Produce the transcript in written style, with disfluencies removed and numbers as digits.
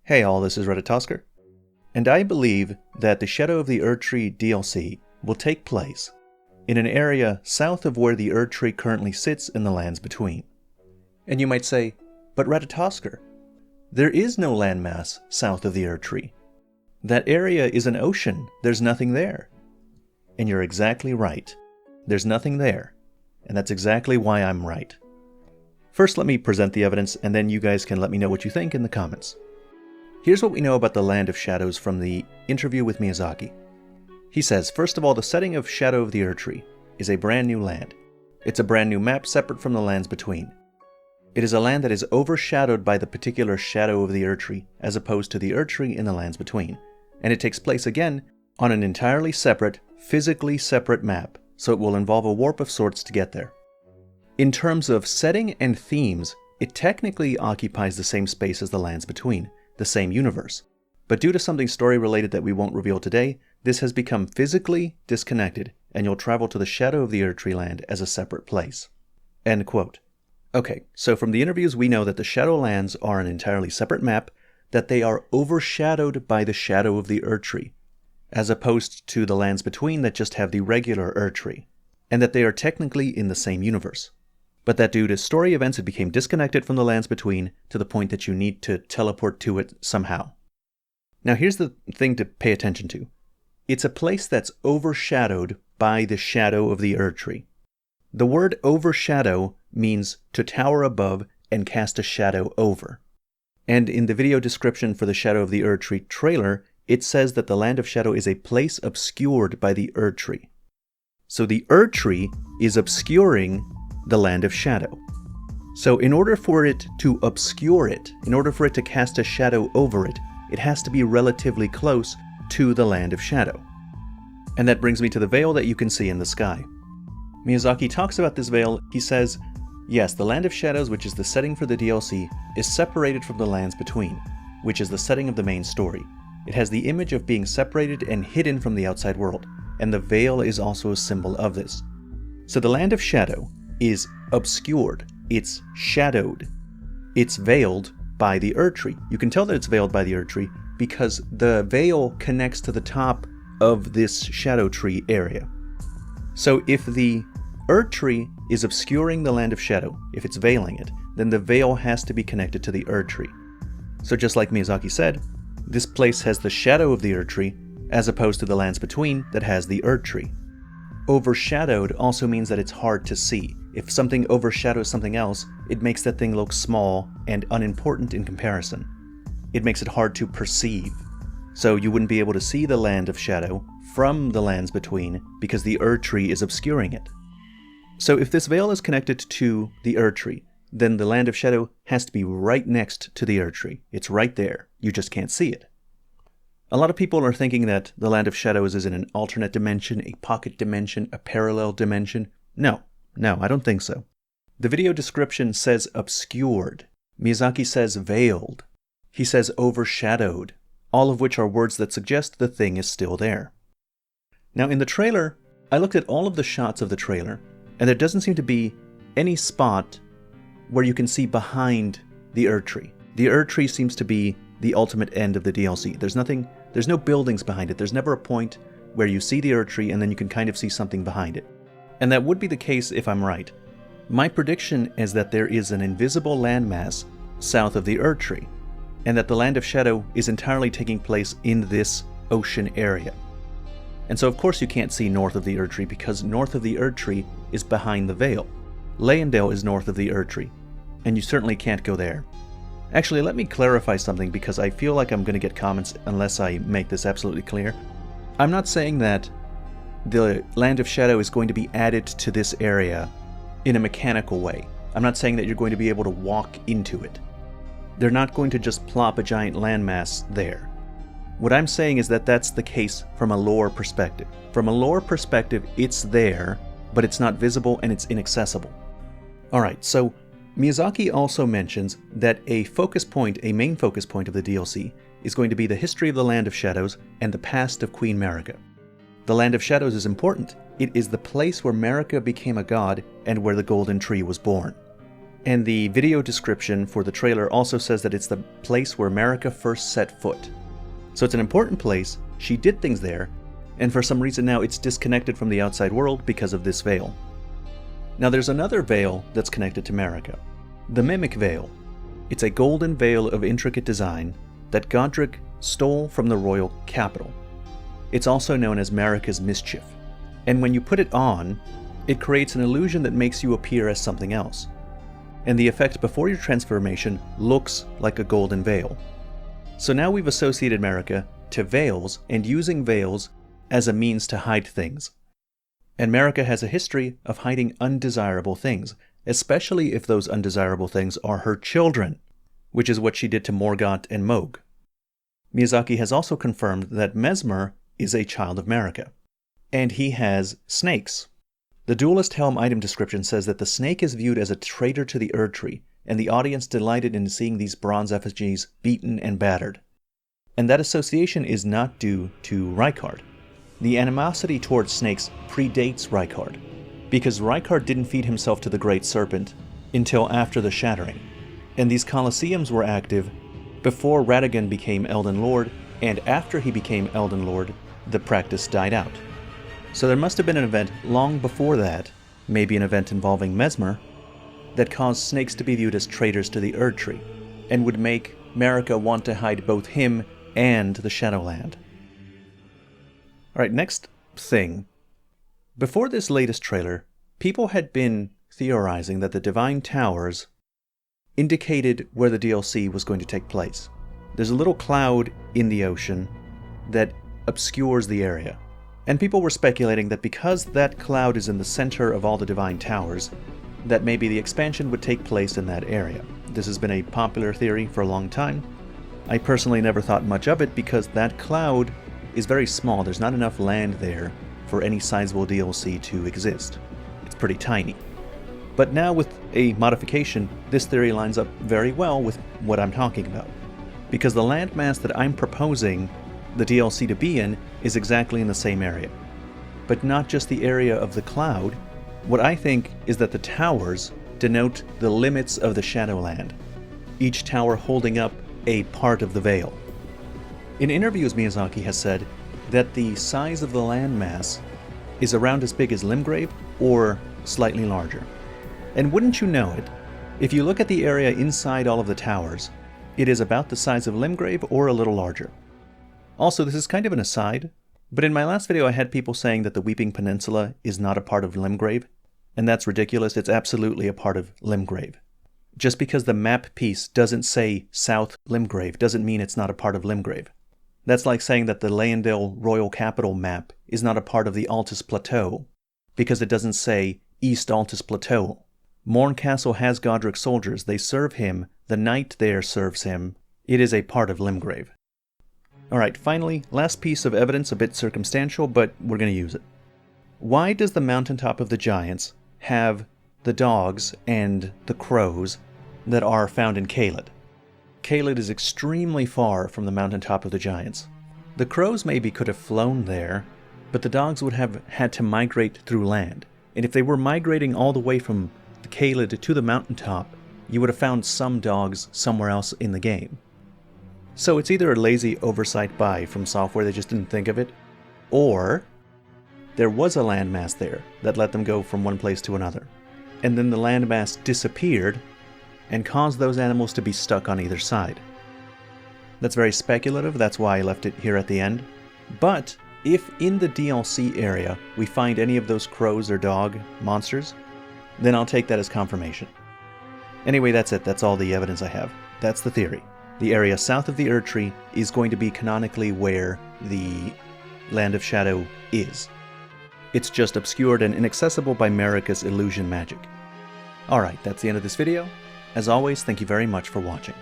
Hey all, this is Erdtree, and I believe that the Shadow of the Erdtree DLC will take place in an area south of where the Erdtree currently sits in the lands between. And you might say, but Erdtree, there is no landmass south of the Erdtree. That area is an ocean, there's nothing there. And you're exactly right, there's nothing there, and that's exactly why I'm right. First let me present the evidence, and then you guys can let me know what you think in the comments. Here's what we know about the Land of Shadows from the interview with Miyazaki. He says, first of all, the setting of Shadow of the Erdtree is a brand new land. It's a brand new map separate from the lands between. It is a land that is overshadowed by the particular Shadow of the Erdtree, as opposed to the Erdtree in the lands between. And it takes place again on an entirely separate, physically separate map, so it will involve a warp of sorts to get there. In terms of setting and themes, it technically occupies the same space as the lands between, the same universe. But due to something story-related that we won't reveal today, this has become physically disconnected, and you'll travel to the Shadow of the Erdtree land as a separate place. End quote. Okay, so from the interviews we know that the Shadowlands are an entirely separate map, that they are overshadowed by the Shadow of the Erdtree, as opposed to the lands between that just have the regular Erdtree, and that they are technically in the same universe. But that due to story events it became disconnected from the lands between to the point that you need to teleport to it somehow. Now here's the thing to pay attention to. It's a place that's overshadowed by the Shadow of the Erdtree. The word overshadow means to tower above and cast a shadow over. And in the video description for the Shadow of the Erdtree trailer, it says that the Land of Shadow is a place obscured by the Erdtree. So the Erdtree is obscuring the Land of Shadow. So in order for it to obscure it, in order for it to cast a shadow over it, it has to be relatively close to the Land of Shadow. And that brings me to the veil that you can see in the sky. Miyazaki talks about this veil. He says, yes, the Land of Shadows, which is the setting for the DLC, is separated from the lands between, which is the setting of the main story. It has the image of being separated and hidden from the outside world, and the veil is also a symbol of this. So the Land of Shadow is obscured, it's shadowed, it's veiled by the Erdtree. You can tell that it's veiled by the Erdtree because the veil connects to the top of this shadow tree area. So if the Erdtree is obscuring the Land of Shadow, if it's veiling it, then the veil has to be connected to the Erdtree. So just like Miyazaki said, this place has the Shadow of the Erdtree as opposed to the lands between that has the Erdtree. Overshadowed also means that it's hard to see. If something overshadows something else, it makes that thing look small and unimportant in comparison. It makes it hard to perceive. So you wouldn't be able to see the Land of Shadow from the lands between because the Erdtree is obscuring it. So if this veil is connected to the Erdtree, then the Land of Shadow has to be right next to the Erdtree. It's right there. You just can't see it. A lot of people are thinking that the Land of Shadows is in an alternate dimension, a pocket dimension, a parallel dimension. No, I don't think so. The video description says obscured. Miyazaki says veiled. He says overshadowed, all of which are words that suggest the thing is still there. Now in the trailer, I looked at all of the shots of the trailer, and there doesn't seem to be any spot where you can see behind the Erdtree. The Erdtree seems to be the ultimate end of the DLC. There's no buildings behind it. There's never a point where you see the Erdtree and then you can kind of see something behind it. And that would be the case if I'm right. My prediction is that there is an invisible landmass south of the Erdtree, and that the Land of Shadow is entirely taking place in this ocean area. And so of course you can't see north of the Erdtree because north of the Erdtree is behind the veil. Leyendale is north of the Erdtree, and you certainly can't go there. Actually, let me clarify something because I feel like I'm going to get comments unless I make this absolutely clear. I'm not saying that the Land of Shadow is going to be added to this area in a mechanical way. I'm not saying that you're going to be able to walk into it. They're not going to just plop a giant landmass there. What I'm saying is that that's the case from a lore perspective. From a lore perspective, it's there, but it's not visible and it's inaccessible. Alright, so Miyazaki also mentions that a main focus point of the DLC is going to be the history of the Land of Shadows and the past of Queen Marika. The Land of Shadows is important. It is the place where Marika became a god and where the Golden Tree was born. And the video description for the trailer also says that it's the place where Marika first set foot. So it's an important place, she did things there, and for some reason now it's disconnected from the outside world because of this veil. Now there's another veil that's connected to Marika, the Mimic Veil. It's a golden veil of intricate design that Godric stole from the royal capital. It's also known as Marika's Mischief, and when you put it on, it creates an illusion that makes you appear as something else. And the effect before your transformation looks like a golden veil. So now we've associated Marika to veils and using veils as a means to hide things. And Marika has a history of hiding undesirable things, especially if those undesirable things are her children, which is what she did to Morgott and Mohg. Miyazaki has also confirmed that Mesmer is a child of Marika, and he has snakes. The Duelist Helm item description says that the snake is viewed as a traitor to the Erdtree, and the audience delighted in seeing these bronze effigies beaten and battered. And that association is not due to Rykard. The animosity towards snakes predates Rykard, because Rykard didn't feed himself to the Great Serpent until after the Shattering, and these Colosseums were active before Radagon became Elden Lord, and after he became Elden Lord, the practice died out. So there must have been an event long before that, maybe an event involving Mesmer, that caused snakes to be viewed as traitors to the Erdtree, and would make Marika want to hide both him and the Shadowland. Alright, next thing. Before this latest trailer, people had been theorizing that the Divine Towers indicated where the DLC was going to take place. There's a little cloud in the ocean that obscures the area. And people were speculating that because that cloud is in the center of all the Divine Towers, that maybe the expansion would take place in that area. This has been a popular theory for a long time. I personally never thought much of it because that cloud is very small. There's not enough land there for any sizable DLC to exist. It's pretty tiny. But now with a modification, this theory lines up very well with what I'm talking about. Because the landmass that I'm proposing the DLC to be in is exactly in the same area. But not just the area of the cloud. What I think is that the towers denote the limits of the Shadowland, each tower holding up a part of the veil. In interviews, Miyazaki has said that the size of the landmass is around as big as Limgrave or slightly larger. And wouldn't you know it, if you look at the area inside all of the towers, it is about the size of Limgrave or a little larger. Also, this is kind of an aside, but in my last video I had people saying that the Weeping Peninsula is not a part of Limgrave, and that's ridiculous. It's absolutely a part of Limgrave. Just because the map piece doesn't say South Limgrave doesn't mean it's not a part of Limgrave. That's like saying that the Leyendale Royal Capital map is not a part of the Altus Plateau, because it doesn't say East Altus Plateau. Morn Castle has Godric soldiers. They serve him. The knight there serves him. It is a part of Limgrave. Alright, finally, last piece of evidence, a bit circumstantial, but we're going to use it. Why does the mountaintop of the giants have the dogs and the crows that are found in Caelid? Caelid is extremely far from the mountaintop of the giants. The crows maybe could have flown there, but the dogs would have had to migrate through land. And if they were migrating all the way from the Caelid to the mountaintop, you would have found some dogs somewhere else in the game. So it's either a lazy oversight by from software, they just didn't think of it, or there was a landmass there that let them go from one place to another. And then the landmass disappeared and caused those animals to be stuck on either side. That's very speculative, that's why I left it here at the end. But if in the DLC area we find any of those crows or dog monsters, then I'll take that as confirmation. Anyway, that's it. That's all the evidence I have. That's the theory. The area south of the Erdtree is going to be canonically where the Land of Shadow is. It's just obscured and inaccessible by Marika's illusion magic. Alright, that's the end of this video. As always, thank you very much for watching.